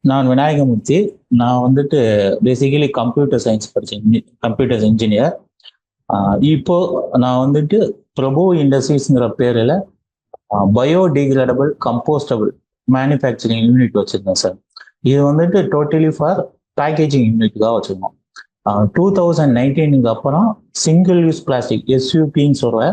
நான் விநாயகமூர்த்தி. நான் வந்துட்டு பேசிக்கலி கம்ப்யூட்டர் சயின்ஸ் படித்தேன், கம்ப்யூட்டர் இன்ஜினியர். இப்போ நான் வந்துட்டு பிரபு இண்டஸ்ட்ரீஸ்ங்கிற பேரில் பயோடிகிரேடபிள் கம்போஸ்டபிள் மேனுஃபேக்சரிங் யூனிட் வச்சுருக்கேன் சார். இது வந்துட்டு டோட்டலி ஃபார் பேக்கேஜிங் யூனிட்டுக்காக வச்சுருக்கோம். 2019 அப்புறம் சிங்கிள் யூஸ் பிளாஸ்டிக் எஸ்யூபின்னு சொல்ற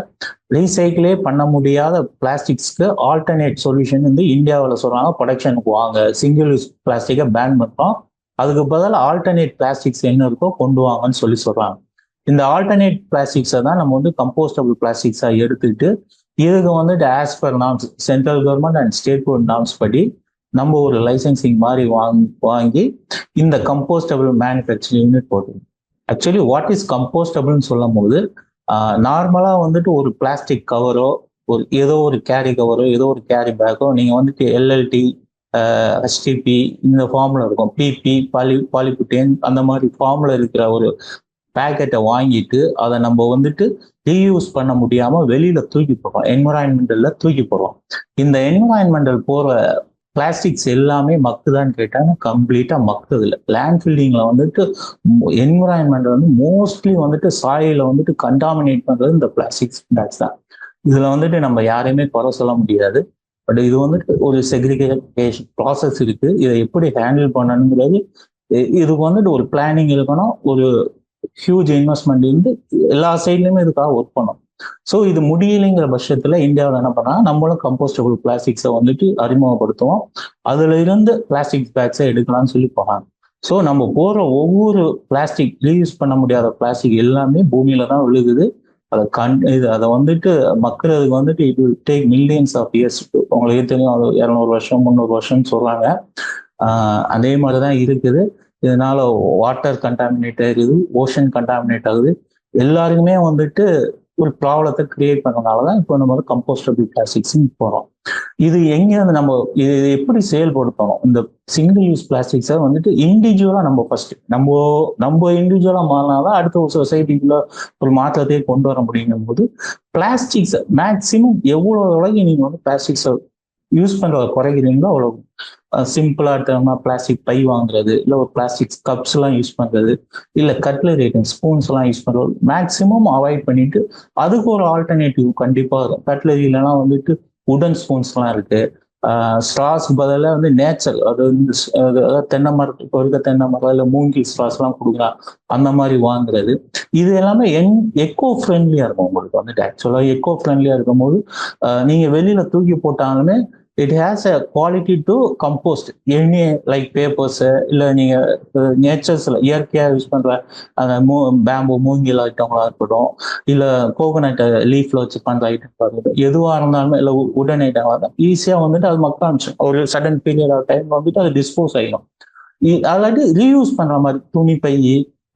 ரீசைக்கிளே பண்ண முடியாத பிளாஸ்டிக்ஸ்க்கு ஆல்டர்னேட் சொல்யூஷன் வந்து இந்தியாவில் சொல்றாங்க. ப்ரொடக்ஷனுக்கு வாங்க, சிங்கிள் யூஸ் பிளாஸ்டிக்கை பேன் பண்ணுறோம், அதுக்கு பதில் ஆல்டர்னேட் பிளாஸ்டிக்ஸ் என்ன இருக்கோ கொண்டு வாங்கன்னு சொல்றாங்க. இந்த ஆல்டர்னேட் பிளாஸ்டிக்ஸை தான் நம்ம வந்து கம்போஸ்டபிள் பிளாஸ்டிக்ஸாக எடுத்துக்கிட்டு இதுக்கு வந்துட்டு as per norms, central government and state board norms படி நம்ம ஒரு லைசன்சிங் மாதிரி வாங்கி இந்த கம்போஸ்டபிள் மேனுஃபேக்சரிங் யூனிட் போட்டுருக்கோம். ஆக்சுவலி வாட் இஸ் கம்போஸ்டபிள்னு சொல்லும் போது நார்மலா வந்துட்டு ஒரு பிளாஸ்டிக் கவரோ, ஒரு ஏதோ ஒரு கேரி கவரோ, ஏதோ ஒரு கேரி பேக்கோ நீங்க வந்துட்டு எல்எல்டி, ஹெச்டிபி இந்த ஃபார்ம்ல இருக்கும், பிபி, பாலிபுட்டேன் அந்த மாதிரி ஃபார்ம்ல இருக்கிற ஒரு பேக்கெட்டை வாங்கிட்டு அதை நம்ம வந்துட்டு ரீயூஸ் பண்ண முடியாம வெளியில தூக்கி போடுறோம், என்விரான்மெண்டல்ல தூக்கி போடுறோம். இந்த என்விரான்மெண்டல் போற பிளாஸ்டிக்ஸ் எல்லாமே மக்குதான்னு கேட்டாங்க, கம்ப்ளீட்டா மக்குது இல்லை. லேண்ட் ஃபில்லிங்ல வந்துட்டு என்விரான்மெண்ட் வந்து மோஸ்ட்லி வந்துட்டு சாயில வந்துட்டு கண்டாமினேட் பண்றது இந்த பிளாஸ்டிக்ஸ் பேக்ஸ் தான். இதுல வந்துட்டு நம்ம யாரையுமே குறை சொல்ல முடியாது. பட் இது வந்துட்டு ஒரு செக்ரிகேஷன் ப்ராசஸ் இருக்கு. இதை எப்படி ஹேண்டில் பண்ணணுங்கிறது, இதுக்கு வந்துட்டு ஒரு பிளானிங் இருக்கணும், ஒரு ஹியூஜ் இன்வெஸ்ட்மெண்ட் இருந்து எல்லா சைட்லயுமே இதுக்காக ஒர்க் பண்ணும். ஸோ இது முடியலைங்கிற பட்சத்துல இந்தியாவில் என்ன பண்ணா, நம்மளும் கம்போஸ்டபிள் பிளாஸ்டிக்ஸை வந்துட்டு அறிமுகப்படுத்துவோம், அதுல இருந்து பிளாஸ்டிக் பேக்ஸை எடுக்கலாம்னு சொல்லி போனாங்க. ஸோ நம்ம போற ஒவ்வொரு பிளாஸ்டிக், ரீயூஸ் பண்ண முடியாத பிளாஸ்டிக் எல்லாமே பூமியில தான் விழுகுது. அதை வந்துட்டு மக்களுக்கு வந்துட்டு it will take millions of years. உங்களுக்கு தெரியும், 200 வருஷம் 300 வருஷம் சொல்றாங்க. அதே மாதிரிதான் இருக்குது. இதனால வாட்டர் கண்டாமினேட் ஆகுது, ஓஷன் கண்டாமினேட் ஆகுது, எல்லாருக்குமே வந்துட்டு ஒரு ப்ராப்ளத்தை கிரியேட் பண்ணனாலதான் இப்போ நம்ம கம்போஸ்டபிள் பிளாஸ்டிக்ஸ் போறோம். இது எங்க வந்து நம்ம இது எப்படி செயல்படுத்தணும்? இந்த சிங்கிள் யூஸ் பிளாஸ்டிக்ஸை வந்துட்டு இண்டிவிஜுவலா நம்ம ஃபர்ஸ்ட் நம்ம இண்டிவிஜுவலா மாறினாதான் அடுத்த ஒரு சொசைட்டிக்குள்ள ஒரு மாற்றத்தையே கொண்டு வர முடியும் போது பிளாஸ்டிக்ஸ் மேக்சிமம் எவ்வளவு அளவுக்கு நீங்க வந்து பிளாஸ்டிக்ஸை யூஸ் பண்றத குறைக்கிறீங்களோ அவ்வளவு சிம்பிளா எடுத்தோம்னா பிளாஸ்டிக் பை வாங்குறது, இல்லை ஒரு பிளாஸ்டிக் கப்ஸ் எல்லாம் யூஸ் பண்றது, இல்லை கட்லரி ஐட்டம் ஸ்பூன்ஸ் எல்லாம் யூஸ் பண்றது மேக்சிமம் அவாய்ட் பண்ணிட்டு அதுக்கு ஒரு ஆல்டர்னேட்டிவ் கண்டிப்பா இருக்கும். கட்லரியிலலாம் வந்துட்டு உடன் ஸ்பூன்ஸ் எல்லாம் இருக்கு. ஸ்ட்ராஸ் பதிலாக வந்து நேச்சர், அது வந்து தென்னை மரத்துக்கு இருக்க தென்னை மரம் இல்லை மூங்கில் ஸ்ட்ராஸ் எல்லாம் கொடுக்கலாம், அந்த மாதிரி வாங்குறது. இது எல்லாமே எக்கோ ஃப்ரெண்ட்லியா இருக்கும். உங்களுக்கு வந்துட்டு ஆக்சுவலா எக்கோ ஃப்ரெண்ட்லியா இருக்கும் போது நீங்க வெளியில தூக்கி போட்டாலுமே it has a quality to compost any like papers, இல்லை நீங்க நேச்சர்ஸ்ல இயற்கையா யூஸ் பண்ற அந்த பேம்பு மூங்கில் ஐட்டங்களா இருக்கட்டும், இல்லை கோகோனட் லீஃப்ல வச்சு பண்ற ஐட்டங்களா இருக்கட்டும், எதுவா இருந்தாலுமே இல்லை உடன் ஐட்டங்களா இருந்தாலும் ஈஸியா வந்துட்டு அது மக்கள் அனுப்பிச்சு ஒரு சடன் பீரியட் ஆஃப் டைம் வந்துட்டு அது டிஸ்போஸ் ஆகிடும். அதாவது ரீயூஸ் பண்ற மாதிரி துணி பை,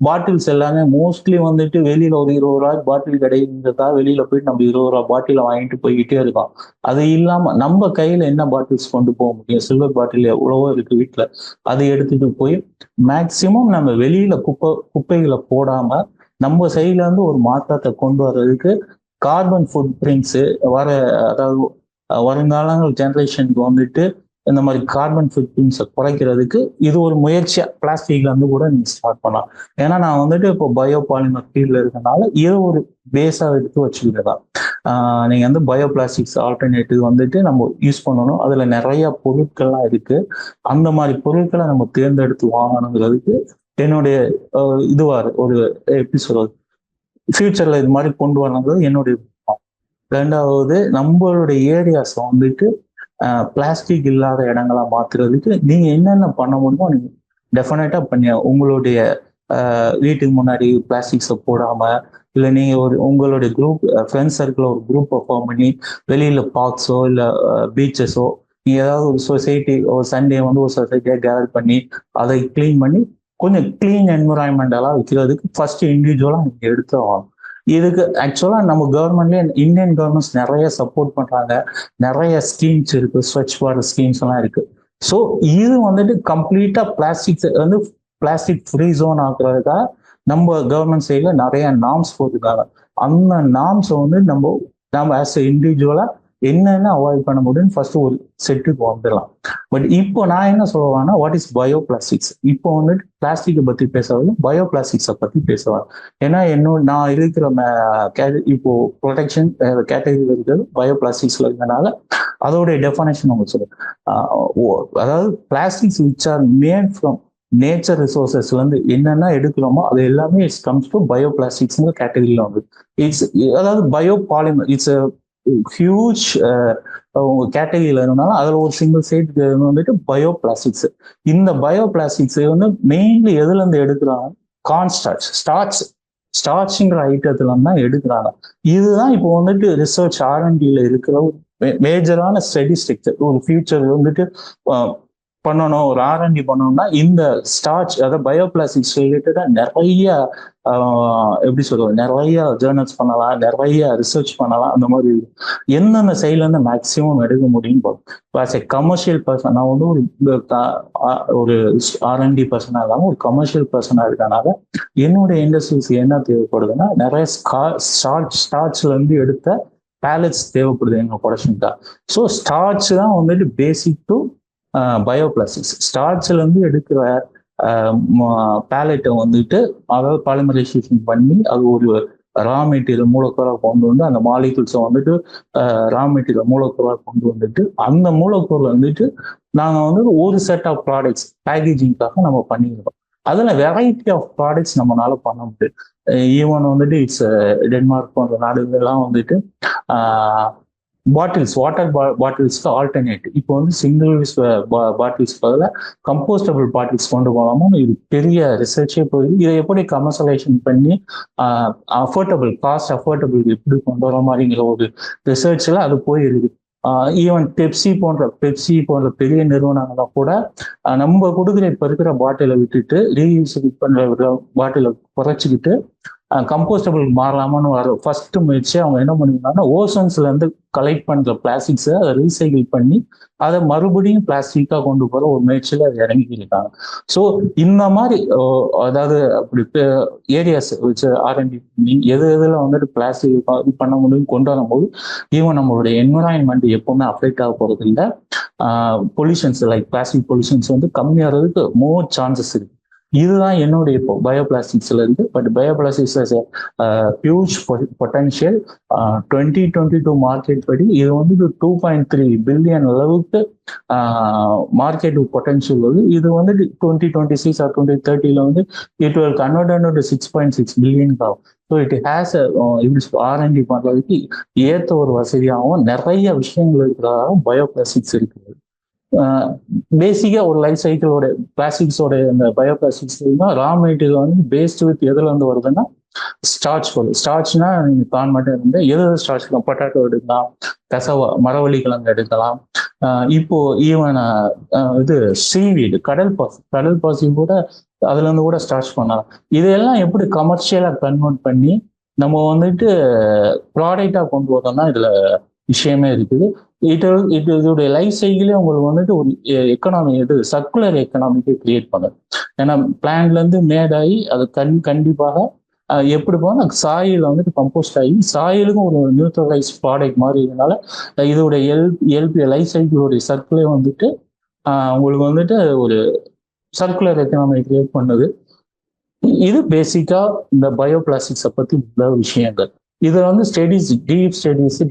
பாட்டில்ஸ் எல்லாமே மோஸ்ட்லி வந்துட்டு வெளியில ஒரு 20 ரூபாய் பாட்டில் கிடைக்கிறதா வெளியில போயிட்டு நம்ம 20 ரூபாய் பாட்டில வாங்கிட்டு போய்கிட்டே இருக்கோம். அது இல்லாம நம்ம கையில என்ன பாட்டில்ஸ் கொண்டு போக முடியும்? சில்வர் பாட்டில் எவ்வளவோ இருக்கு வீட்டுல, அதை எடுத்துட்டு போய் மேக்சிமம் நம்ம வெளியில குப்பைகளை போடாம நம்ம சைட்ல இருந்து ஒரு மாற்றத்தை கொண்டு வர்றதுக்கு கார்பன் ஃபுட் பிரிண்ட்ஸ் அதாவது வருங்காலங்கள் ஜெனரேஷனுக்கு வந்துட்டு இந்த மாதிரி கார்பன் ஃபுட் பிரிண்ட்ஸை குறைக்கிறதுக்கு இது ஒரு முயற்சியா பிளாஸ்டிக்ல இருந்து கூட நீங்க ஸ்டார்ட் பண்ணலாம். ஏன்னா நான் வந்துட்டு இப்போ பயோ பாலிமர் ஃபீல்ட்ல இருக்கனால இது ஒரு பேஸா எடுத்து வச்சுக்கிறதா. நீங்க வந்து பயோ பிளாஸ்டிக்ஸ் ஆல்டர்னேட்டிவ் வந்துட்டு நம்ம யூஸ் பண்ணணும். அதுல நிறைய பொருட்கள்லாம் இருக்கு. அந்த மாதிரி பொருட்களை நம்ம தேர்ந்தெடுத்து வாங்கணுங்கிறதுக்கு என்னுடைய இதுவா ஒரு எப்படி சொல்றது, ஃபியூச்சர்ல இது மாதிரி கொண்டு வரணுங்கிறது என்னுடைய. ரெண்டாவது, நம்மளுடைய ஏரியாஸ் வந்துட்டு பிளாஸ்டிக் இல்லாத இடங்களா மாத்துறதுக்கு நீங்க என்னென்ன பண்ண முடியுமோ நீங்க டெஃபினட்டா பண்ணி உங்களுடைய வீட்டுக்கு முன்னாடி பிளாஸ்டிக்ஸை போடாம, இல்லை நீங்க உங்களுடைய குரூப் ஃப்ரெண்ட்ஸ் சர்க்கிள் ஒரு குரூப்பை ஃபார்ம் பண்ணி வெளியில பார்க்ஸோ இல்லை பீச்சஸோ நீங்க ஏதாவது ஒரு சொசைட்டி ஒரு சண்டே வந்து ஒரு சொசைட்டியா கேதர் பண்ணி அதை கிளீன் பண்ணி கொஞ்சம் கிளீன் என்விரான்மெண்டெல்லாம் வைக்கிறதுக்கு ஃபர்ஸ்ட் இண்டிவிஜுவலா நீங்க எடுத்து ஆகணும். இதுக்கு ஆக்சுவலா நம்ம கவர்மெண்ட்லயே இந்தியன் கவர்மெண்ட்ஸ் நிறைய சப்போர்ட் பண்றாங்க, நிறைய ஸ்கீம்ஸ் இருக்கு, ஸ்வச் பாரத் ஸ்கீம்ஸ் எல்லாம் இருக்கு. ஸோ இது வந்துட்டு கம்ப்ளீட்டா பிளாஸ்டிக் வந்து பிளாஸ்டிக் ஃப்ரீ ஜோன் ஆக்குறதுக்காக நம்ம கவர்மெண்ட் சைட்ல நிறைய நார்ம்ஸ் போட்டுருக்காங்க. அந்த நார்ம்ஸை வந்து நம்ம ஆஸ் எ இண்டிவிஜுவலா என்னென்ன அவாய்ட் பண்ண முடியும்னு ஃபர்ஸ்ட் ஒரு செட்டுக்கு வந்துடலாம். பட் இப்போ நான் என்ன சொல்லுவேன்னா, வாட் இஸ் பயோ பிளாஸ்டிக்ஸ்? இப்போ வந்துட்டு பிளாஸ்டிக்கை பத்தி பேசுறது பயோ பிளாஸ்டிக்ஸை பத்தி பேசுவேன். ஏன்னா நான் இருக்கிற இப்போ ப்ரொடெக்ஷன் கேட்டகரியில் இருக்கிறது பயோ பிளாஸ்டிக்ஸ்ல இருக்கனால அதோடைய டெஃபனேஷன் அவங்க சொல்லுவேன். அதாவது plastics which are made from nature ரிசோர்சஸ்ல இருந்து என்னென்ன எடுக்கிறோமோ அது எல்லாமே it's comes to bio plastics கேட்டகரியில வந்து இட்ஸ், அதாவது பயோ பாலிமர் இட்ஸ் ஹியூஜ் கேட்டகரியில இருந்தாலும் அதுல ஒரு சிங்கிள் சைட் வந்துட்டு பயோ பிளாஸ்டிக்ஸ். இந்த பயோ பிளாஸ்டிக்ஸ் வந்து மெயின்லி எதுல இருந்து எடுக்கிறாங்க? கார்ன் ஸ்டார்ச்ங்கிற ஐட்டத்துல தான் எடுக்கிறாங்க. இதுதான் இப்போ வந்துட்டு ரிசர்ச் R&Dல இருக்கிற ஒரு மேஜரான ஸ்டடி ஸ்ட்ரக்சர். ஒரு ஃபியூச்சர் வந்துட்டு பண்ணணும், ஒரு R&D பண்ணணும்னா இந்த ஸ்டார்ச், அதாவது பயோ பிளாஸ்டிக்ஸ் ரிலேட்டடா நிறைய எப்படி சொல்றது, நிறைய ஜேர்னல்ஸ் பண்ணலாம், நிறைய ரிசர்ச் பண்ணலாம். அந்த மாதிரி எந்தெந்த சைட்ல இருந்து மேக்சிமம் எடுக்க முடியும். ஆஸ் எ கமர்ஷியல் பர்சன், நான் வந்து ஒரு R&D பர்சனா இல்லாமல் ஒரு கமர்ஷியல் பர்சனா இருக்கனால என்னுடைய இண்டஸ்ட்ரீஸ் என்ன தேவைப்படுதுன்னா, நிறைய ஸ்டார்ச்ல இருந்து எடுத்த பேலட்ஸ் தேவைப்படுது எங்க ப்ரொடக்ஷனுக்காக. ஸோ ஸ்டார்ச் தான் வந்துட்டு பேசிக் டு பயோ பிளாஸ்டிக்ஸ். ஸ்டார்ச்ல இருந்து எடுக்கிற பேலட்டை வந்துட்டு, அதாவது பாலிமரைசேஷன் பண்ணி அது ஒரு ரா மெட்டீரியல் மூலக்கூறாக கொண்டு வந்து அந்த மாலிகுல்ஸை வந்துட்டு ரா மெட்டீரியல் மூலக்கூறாக கொண்டு வந்துட்டு அந்த மூலக்கூறு வந்துட்டு நாங்கள் வந்து ஒரு செட் ஆஃப் ப்ராடக்ட்ஸ் பேக்கேஜிங்காக நம்ம பண்ணியிருக்கோம். அதுல வெரைட்டி ஆஃப் ப்ராடக்ட்ஸ் நம்மளால பண்ண முடியும். ஈவன் வந்துட்டு இட்ஸ் டென்மார்க் போன்ற நாடுகள்லாம் வந்துட்டு பாட்டில்ஸ், வாட்டர் பாட்டில்ஸ்க்கு ஆல்டர்னேட் இப்போ வந்து சிங்கிள் யூஸ் பாட்டில்ஸ் பதில் கம்போஸ்டபிள் பாட்டில்ஸ் கொண்டு போகலாமா, இது பெரிய ரிசர்ச்சே போயிடுது. இதை எப்படி கமர்ஷியலைசேஷன் பண்ணி காஸ்ட் அஃபோர்டபிள் எப்படி கொண்டு வர மாதிரிங்கிற ஒரு ரிசர்ச்ல அது போயிருக்கு. ஈவன் பெப்சி போன்ற பெரிய நிறுவனங்களை கூட நம்ம கொடுக்குற இப்ப இருக்கிற பாட்டிலை விட்டுட்டு ரீயூஸ் பண்ற பாட்டிலை குறைச்சிக்கிட்டு கம்போஸ்டபிள் மாறலாமான்னு வர ஃபர்ஸ்ட் முயற்சி அவங்க என்ன பண்ணிருக்காங்கன்னா, ஓசன்ஸ்ல இருந்து கலெக்ட் பண்ற பிளாஸ்டிக்ஸை அதை ரீசைக்கிள் பண்ணி அதை மறுபடியும் பிளாஸ்டிக்கா கொண்டு போற ஒரு முயற்சியில அதை இறங்கிருக்காங்க. ஸோ இந்த மாதிரி அதாவது அப்படி ஏரியாஸ் வச்சு R&D எது எதுல வந்துட்டு பிளாஸ்டிக் இது பண்ண முடியும் கொண்டு வரும்போது ஈவன் நம்மளுடைய என்விரான்மெண்ட் எப்பவுமே அஃபெக்ட் ஆக போறது இல்லை. பொல்யூஷன்ஸ் லைக் பிளாஸ்டிக் பொல்யூஷன்ஸ் வந்து கம்மியாகிறதுக்கு மோர் சான்சஸ் இருக்கு. இதுதான் என்னுடைய இப்போ பயோபிளாஸ்டிக்ஸ்ல இருந்து. But bioplastics huge potential. 2022 market படி இது வந்து 2.3 பில்லியன் அளவுக்கு மார்க்கெட் பொட்டன்ஷியல் வருது. இது வந்து 2026 or 2030 வந்து it will convert to 6.6 billion ஆகும். ஸோ இட் ஹேஸ் R&D பண்றதுக்கு ஏற்ற ஒரு வசதியாகவும் நிறைய விஷயங்கள் இருக்கிறதாகவும் பயோபிளாஸ்டிக்ஸ் இருக்குது. பேசிக்கா ஒரு லைஃப் சைக்கிளோட பிளாஸ்டிக்ஸோட இந்த பயோ பிளாஸ்டிக்ஸ் ரா மெட்டீரியல் வந்து பேஸ்ட் வித் எதுல இருந்து வருதுன்னா ஸ்டார்ச் வரும். ஸ்டார்ச்னா நீங்க கான் மட்டும் இருந்து எது ஸ்டார்ச், பொட்டாட்டோ எடுக்கலாம், கசவா மரவள்ளி கிழங்கு எடுக்கலாம். இப்போ ஈவன் இது சீவீடு, கடல் பாசி கூட அதுல இருந்து கூட ஸ்டார்ச் பண்ணலாம். இதெல்லாம் எப்படி கமர்ஷியலா கன்வெர்ட் பண்ணி நம்ம வந்துட்டு ப்ராடக்டா கொண்டு வரோம்னா இதுல விஷயமே இருக்குது. இதோடைய லைஃப் சைக்கிளே உங்களுக்கு வந்துட்டு ஒரு எக்கனாமி, சர்க்குலர் எக்கனாமிக்கு கிரியேட் பண்ணுது. ஏன்னா பிளான்ட்ல இருந்து மேடாகி அது கண்டிப்பாக எப்படி போனா சாயில் வந்துட்டு கம்போஸ்ட் ஆகி சாயிலுக்கும் ஒரு நியூட்ரலைஸ் ப்ராடக்ட் மாதிரி இதனால இதோடைய லைஃப் சைக்கிளோடைய சர்க்கிளே வந்துட்டு உங்களுக்கு வந்துட்டு ஒரு சர்க்குலர் எக்கனாமி கிரியேட் பண்ணுது. இது பேசிக்கா இந்த பயோ பிளாஸ்டிக்ஸை பத்தி உள்ள விஷயங்கள். இதுல வந்து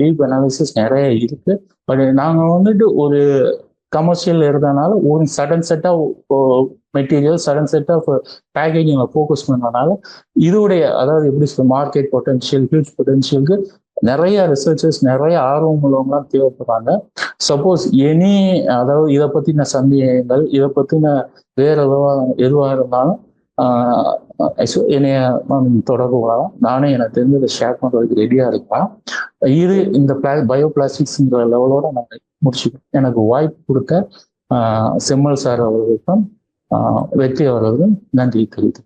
டீப் அனாலிசிஸ் நிறைய இருக்கு. பட் நாங்க வந்துட்டு ஒரு கமர்ஷியல் இருந்தனால ஒரு sudden set of material, sudden set of packaging focus பண்ணனால இதோடைய அதாவது எப்படி சொல்ற மார்க்கெட் பொட்டன்ஷியல், ஹியூஜ் பொட்டன்ஷியலுக்கு நிறைய ரிசர்ச்சர்ஸ், நிறைய ஆர்வம் உள்ளவங்களாம் தேவைப்படுறாங்க. சப்போஸ் அதாவது இதை பத்தின சந்தேகங்கள், இதை பத்தின வேற எதுவாக இருந்தாலும் என்னைய தொடர்பு கொள்ளலாம். நானே எனக்கு தெரிஞ்சதை ஷேர் பண்றதுக்கு ரெடியா இருக்கலாம். இது இந்த பயோ பிளாஸ்டிக்ஸ்ங்கிற லெவலோட நான் முடிச்சுக்கேன். எனக்கு வாய்ப்பு கொடுத்த செம்மல் சார் அவர்களுக்கும் வெற்றி அவர்களுக்கும் நன்றி தெரிவித்து